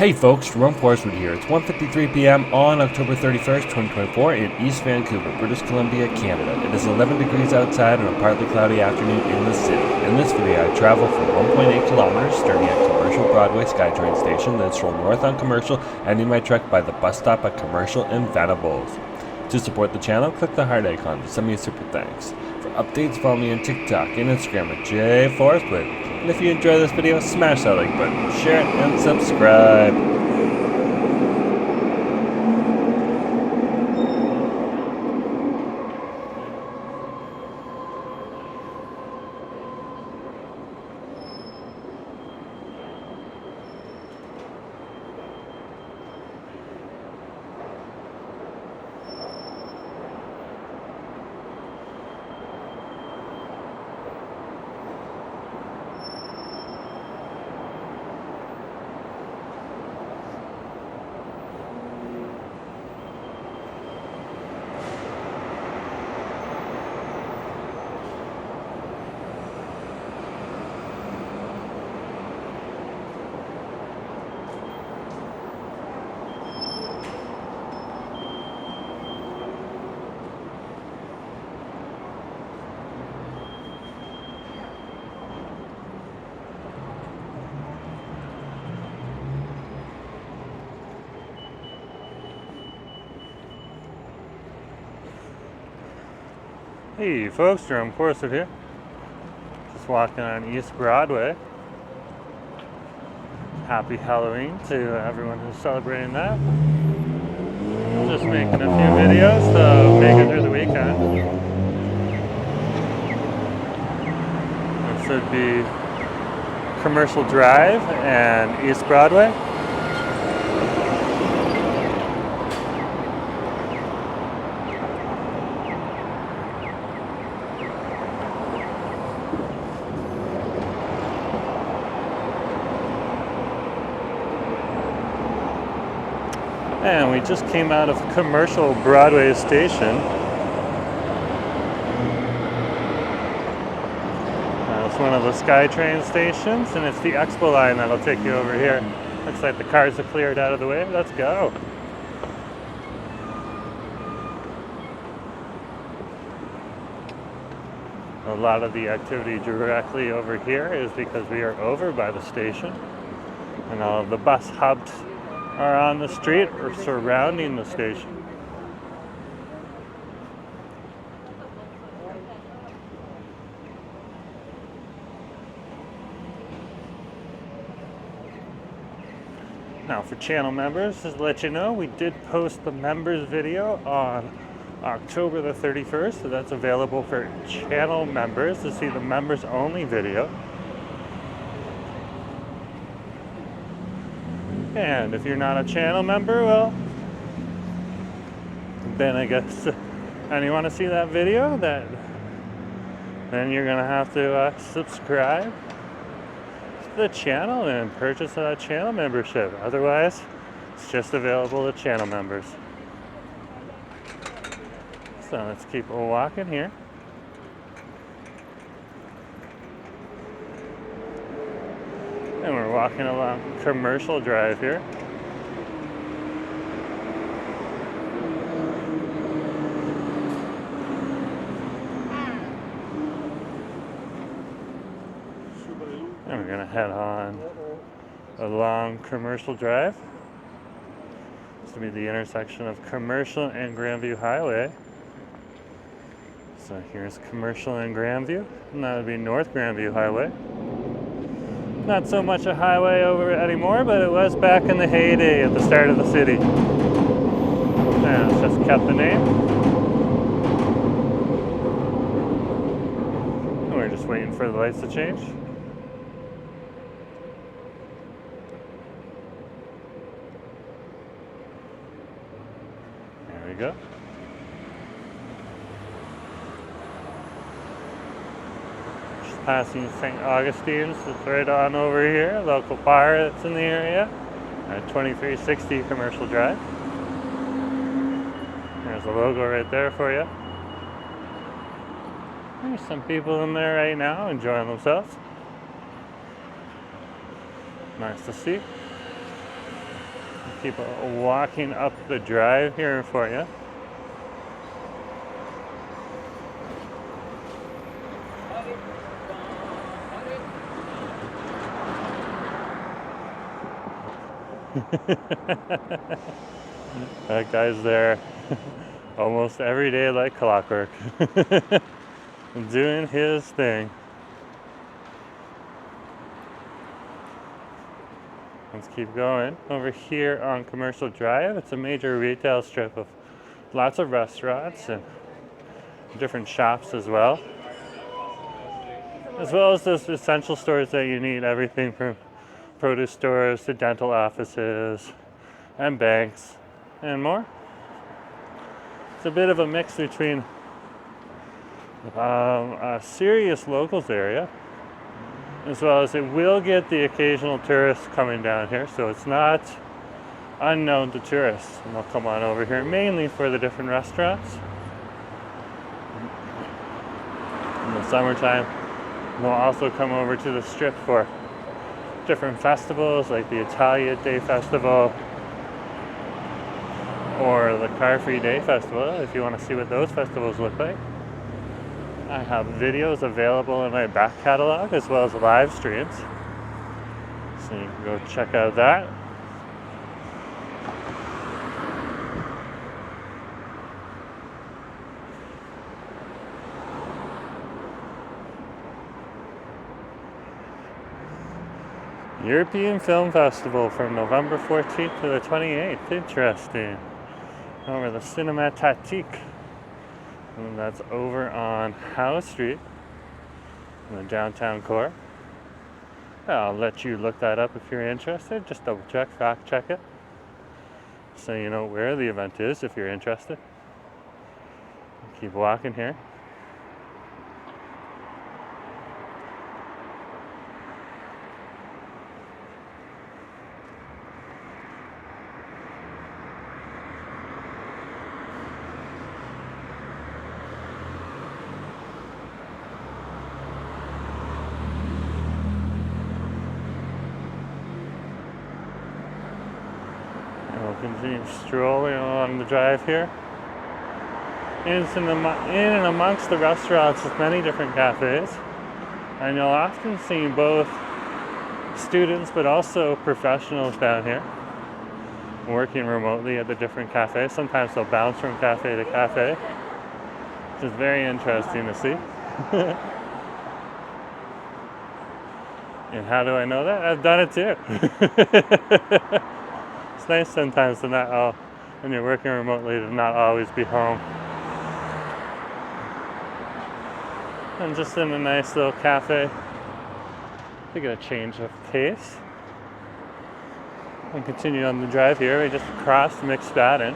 Hey folks, Jerome Forestwood here. It's 1:53 p.m. on October 31st, 2024 in East Vancouver, British Columbia, Canada. It is 11 degrees outside on a partly cloudy afternoon in the city. In this video, I travel for 1.8 kilometers, starting at Commercial Broadway SkyTrain station, then stroll north on Commercial, ending my trek by the bus stop at Commercial in Venables. To support the channel, click the heart icon to send me a super thanks. For updates, follow me on TikTok and Instagram at jforestwood. And if you enjoy this video, smash that like button, share it, and subscribe. Hey folks, Jerome Forestwood here. Just walking on East Broadway. Happy Halloween to everyone who's celebrating that. Just making a few videos to make it through the weekend. This would be Commercial Drive and East Broadway. And we just came out of Commercial Broadway station. It's one of the SkyTrain stations, and it's the Expo line that'll take you over here. Looks like the cars are cleared out of the way. Let's go. A lot of the activity directly over here is because we are over by the station, and all of the bus hubs are on the street or surrounding the station. Now for channel members, just to let you know, we did post the members video on October the 31st, so that's available for channel members to see the members only video. And if you're not a channel member, well, then I guess, and you want to see that video, then you're gonna have to subscribe to the channel and purchase a channel membership. Otherwise, it's just available to channel members. So let's keep walking here. And we're walking along Commercial Drive here. And we're gonna head on along Commercial Drive. This will be the intersection of Commercial and Grandview Highway. So here's Commercial and Grandview, and that would be North Grandview Highway. Not so much a highway over anymore, but it was back in the heyday at the start of the city. And it's just kept the name. And we're just waiting for the lights to change. There we go. Passing St. Augustine's, it's right on over here, local bar that's in the area at 2360 Commercial Drive. There's a logo right there for you. There's some people in there right now enjoying themselves. Nice to see. Keep walking up the drive here for you. That guy's there almost every day like clockwork. Doing his thing. Let's keep going. Over here on Commercial Drive, it's a major retail strip of lots of restaurants and different shops as well as those essential stores that you need, everything from produce stores to dental offices and banks and more. It's a bit of a mix between a serious locals area, as well as it will get the occasional tourists coming down here, so it's not unknown to tourists. And they'll come on over here mainly for the different restaurants. In the summertime, they'll also come over to the strip for different festivals like the Italia Day Festival or the Car Free Day Festival, if you want to see what those festivals look like. I have videos available in my back catalog as well as live streams, so you can go check out that. European Film Festival from November 14th to the 28th. Interesting. Over the Cinémathèque. And that's over on Howe Street in the downtown core. I'll let you look that up if you're interested. Just double check, fact check it, so you know where the event is if you're interested. Keep walking here. Continue strolling along the drive here. In and amongst the restaurants with many different cafes. And you'll often see both students but also professionals down here working remotely at the different cafes. Sometimes they'll bounce from cafe to cafe, which is very interesting to see. And how do I know that? I've done it too. It's nice sometimes to not when you're working remotely, to not always be home. I'm just in a nice little cafe to get a change of pace. And continue on the drive here. We just crossed McSpadden.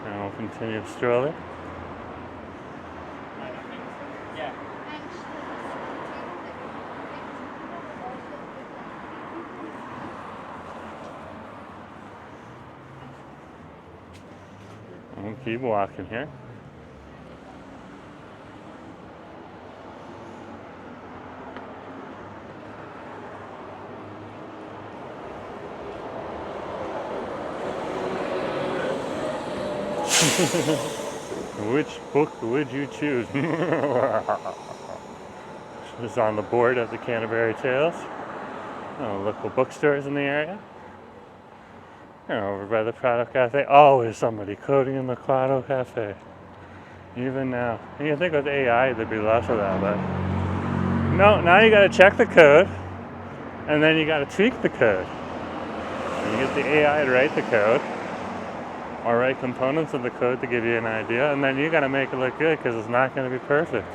And we'll continue strolling. We'll keep walking here. Which book would you choose? It's on the board of the Canterbury Tales. Local bookstores in the area. Over by the Prado Cafe, always somebody coding in the Prado Cafe. Even now. And you think with AI there'd be less of that, but no, now you gotta check the code, and then you gotta tweak the code. And you get the AI to write the code, or write components of the code to give you an idea, and then you gotta make it look good because it's not gonna be perfect.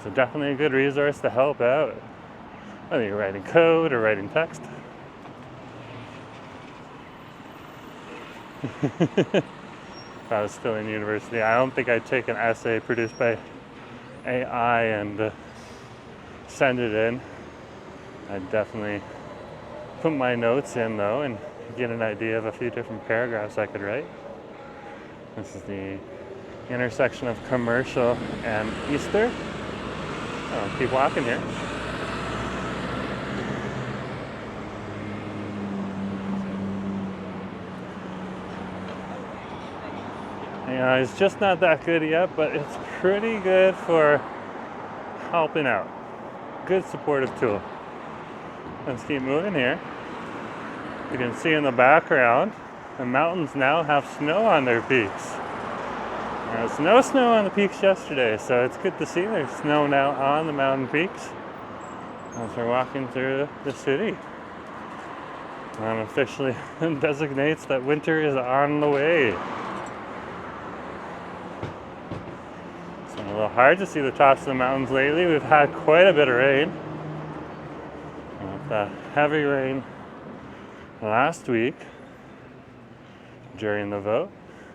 So definitely a good resource to help out, whether you're writing code or writing text. If I was still in university, I don't think I'd take an essay produced by AI and send it in. I'd definitely put my notes in though and get an idea of a few different paragraphs I could write. This is the intersection of Commercial and Easter. Oh, keep walking here. You know, it's just not that good yet, but it's pretty good for helping out. Good supportive tool. Let's keep moving here. You can see in the background, the mountains now have snow on their peaks. There's no snow on the peaks yesterday, so it's good to see there's snow now on the mountain peaks as we're walking through the city. Officially designates that winter is on the way. It's a little hard to see the tops of the mountains lately. We've had quite a bit of rain. With heavy rain last week during the vote.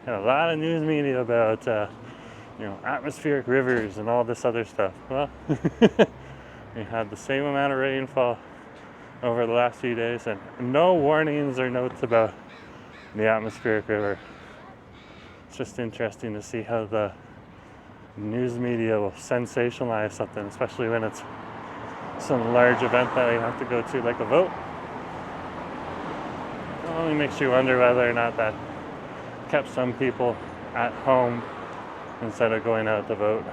Had a lot of news media about atmospheric rivers and all this other stuff. Well, we had the same amount of rainfall over the last few days and no warnings or notes about the atmospheric river. It's just interesting to see how the news media will sensationalize something, especially when it's some large event that we have to go to, like a vote. It only makes you wonder whether or not that kept some people at home instead of going out to vote.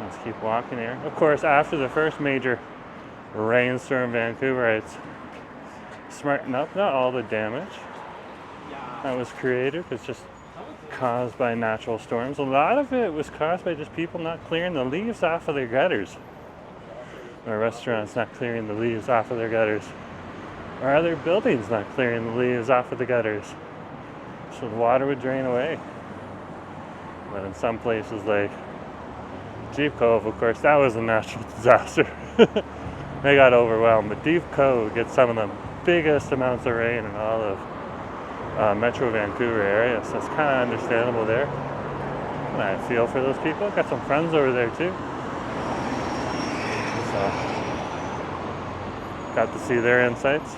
Let's keep walking here. Of course, after the first major rainstorm, Vancouverites smarten up. Not all the damage that was created was just caused by natural storms. A lot of it was caused by just people not clearing the leaves off of their gutters, or restaurants not clearing the leaves off of their gutters, or other buildings not clearing the leaves off of the gutters, so the water would drain away. But in some places like Deep Cove, of course, that was a natural disaster. They got overwhelmed, but Deep Cove gets some of the biggest amounts of rain in all of Metro Vancouver area, so it's kind of understandable there. And I feel for those people. Got some friends over there too, so got to see their insights.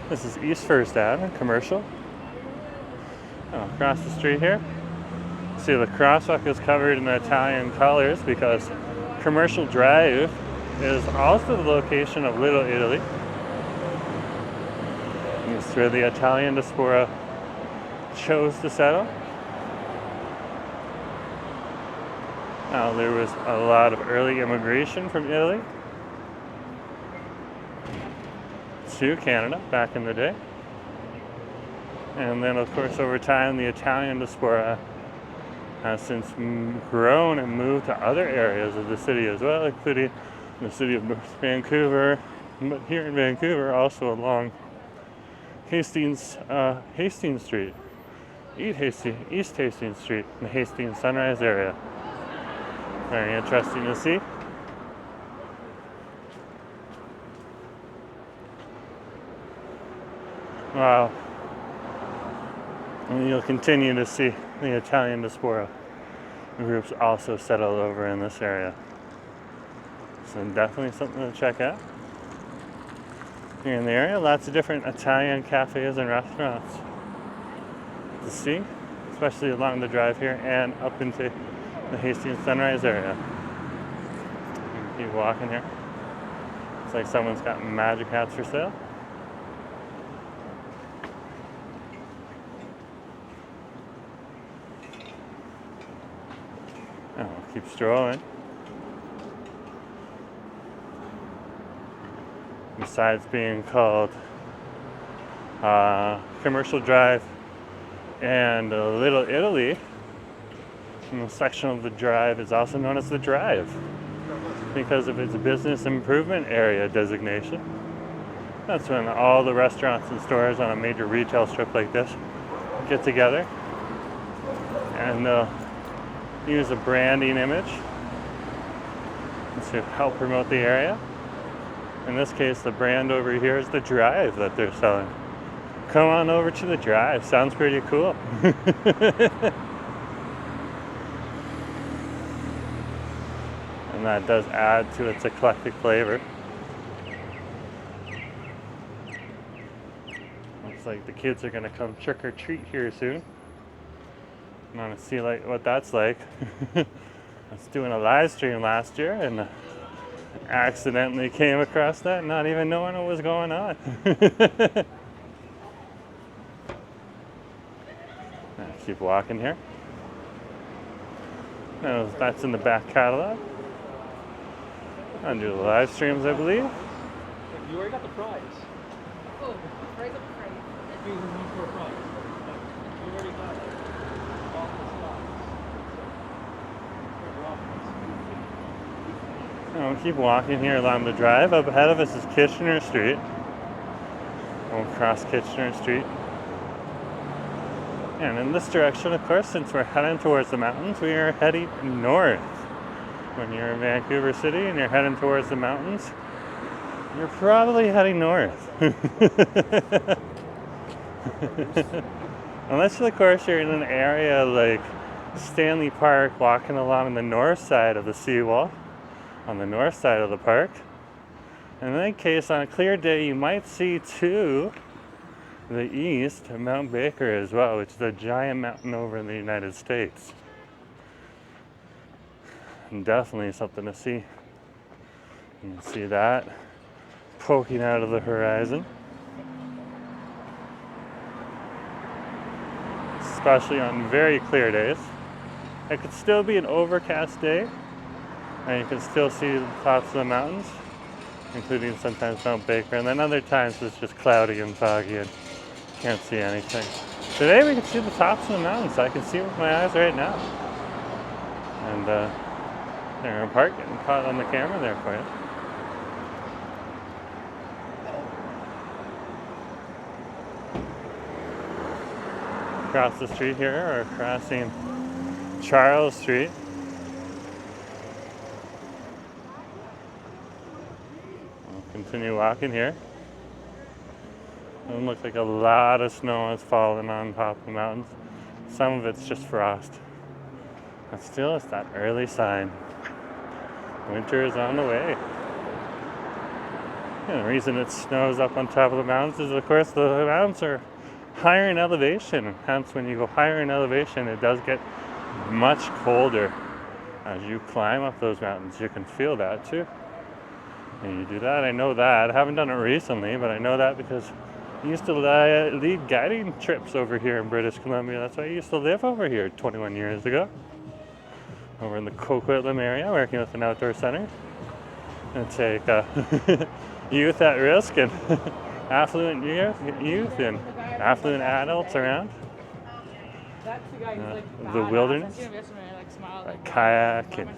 This is East First Ave, Commercial. Across the street here, see the crosswalk is covered in Italian colors because Commercial Drive is also the location of Little Italy. It's where the Italian diaspora chose to settle. Now, there was a lot of early immigration from Italy to Canada back in the day. And then, of course, over time, the Italian diaspora has since grown and moved to other areas of the city as well, including the city of North Vancouver, but here in Vancouver, also along Hastings Street, East Hastings Street, the Hastings Sunrise area. Very interesting to see. Wow. And you'll continue to see the Italian diaspora groups also settled over in this area. So definitely something to check out. Here in the area, lots of different Italian cafes and restaurants to see, especially along the drive here and up into the Hastings Sunrise area. You can keep walking here. Looks like someone's got magic hats for sale. Oh, keep strolling. Besides being called Commercial Drive and Little Italy, the section of the drive is also known as the Drive because of its business improvement area designation. That's when all the restaurants and stores on a major retail strip like this get together and use a branding image to help promote the area. In this case, the brand over here is the Drive that they're selling. Come on over to the Drive. Sounds pretty cool. And that does add to its eclectic flavor. Looks like the kids are going to come trick or treat here soon. Want to see like what that's like. I was doing a live stream last year and accidentally came across that, not even knowing what was going on. Keep walking here. No, that's in the back catalog. Undo the live streams, I believe. You already got the prize. Oh, right up the frame. That means there's no more prize. You already got it. All the slots. We'll keep walking here along the drive. Up ahead of us is Kitchener Street. We'll cross Kitchener Street. And in this direction, of course, since we're heading towards the mountains, we are heading north. When you're in Vancouver City and you're heading towards the mountains, you're probably heading north. Unless, of course, you're in an area like Stanley Park, walking along the north side of the seawall, on the north side of the park. In that case, on a clear day, you might see to the east Mount Baker as well, which is a giant mountain over in the United States. And definitely something to see. You can see that poking out of the horizon. Especially on very clear days. It could still be an overcast day, and you can still see the tops of the mountains, including sometimes Mount Baker, and then other times it's just cloudy and foggy and can't see anything. Today we can see the tops of the mountains. I can see with my eyes right now. And they're in park getting caught on the camera there for you. Across the street here, or crossing Charles Street. We'll continue walking here. It looks like a lot of snow has fallen on top of the mountains. Some of it's just frost. But still, it's that early sign. Winter is on the way. And the reason it snows up on top of the mountains is, of course, the mountains are higher in elevation. Hence, when you go higher in elevation, it does get much colder. As you climb up those mountains, you can feel that too. And you do that, I know that. I haven't done it recently, but I know that because I used to lead guiding trips over here in British Columbia. That's why I used to live over here 21 years ago. Over in the Coquitlam area, working with an outdoor center. And take youth at risk and affluent youth and affluent adults around the wilderness by kayak and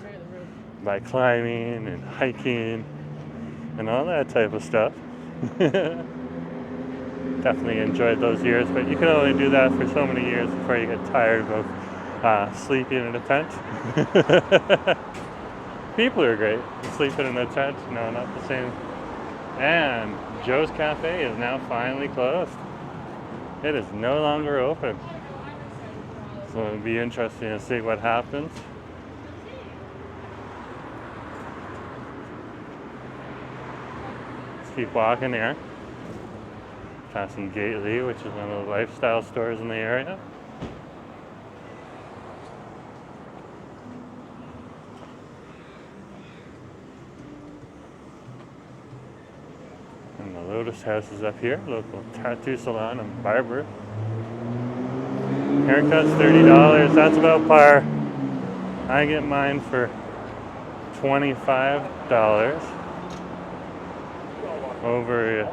by climbing and hiking and all that type of stuff. Definitely enjoyed those years, but you can only do that for so many years before you get tired of sleeping in a tent. People are great. Sleeping in a tent, no, not the same. And Joe's Cafe is now finally closed. It is no longer open. So it'll be interesting to see what happens. Let's keep walking here. Passing Gately, which is one of the lifestyle stores in the area. And the Lotus House is up here, local tattoo salon and barber. Haircut's $30, that's about par. I get mine for $25 over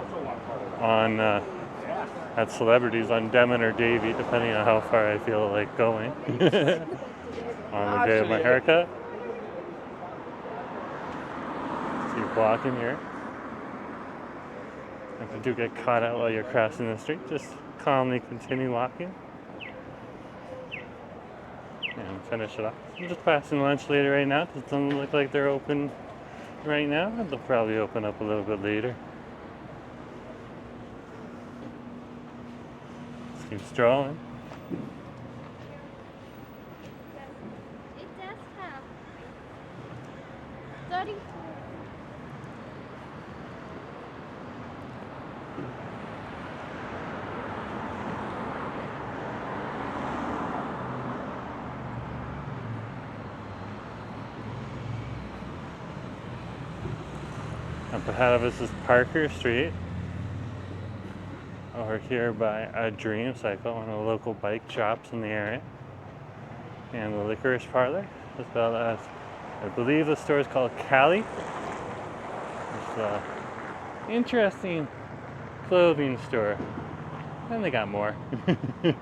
on at Celebrities on Demon or Davy, depending on how far I feel like going on the day of my haircut. Keep walking here. If you do get caught out while you're crossing the street, just calmly continue walking. And finish it off. I'm just passing lunch later right now. It doesn't look like they're open right now. They'll probably open up a little bit later. Let's keep strolling. It does have 34. Up ahead of us is Parker Street. Over here by a Dream Cycle, one of the local bike shops in the area. And the licorice parlor, as well as, I believe the store is called Cali. It's an interesting clothing store. And they got more. Looks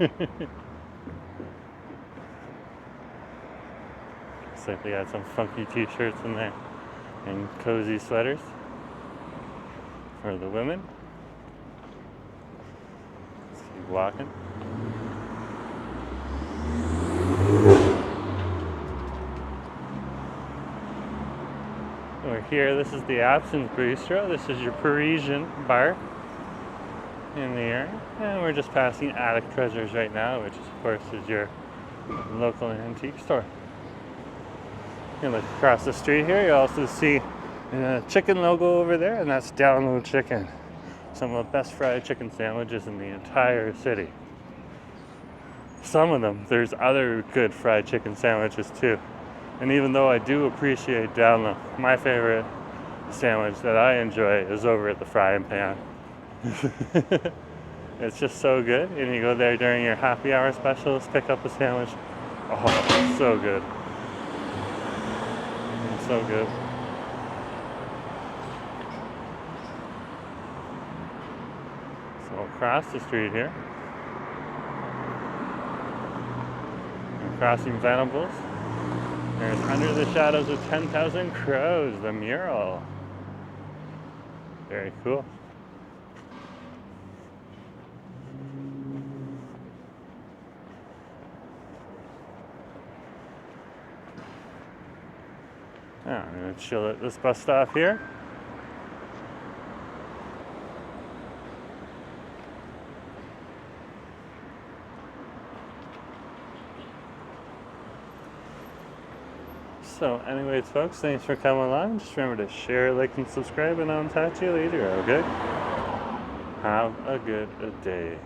like they got some funky t-shirts in there. And cozy sweaters for the women. Let's keep walking. We're here, this is the Absinthe Bistro. This is your Parisian bar in the area. And we're just passing Attic Treasures right now, which of course is your local antique store. You look across the street here, you also see a chicken logo over there, and that's Download Chicken. Some of the best fried chicken sandwiches in the entire city. Some of them, there's other good fried chicken sandwiches too. And even though I do appreciate Download, my favorite sandwich that I enjoy is over at the Frying Pan. It's just so good, and you go there during your happy hour specials, pick up a sandwich. Oh, so good. So good. So across the street here, we're crossing Venables. There's Under the Shadows of 10,000 Crows, the mural. Very cool. I'm going to chill at this bus stop here. So anyways, folks, thanks for coming along. Just remember to share, like, and subscribe, and I'll talk to you later, okay? Have a good day.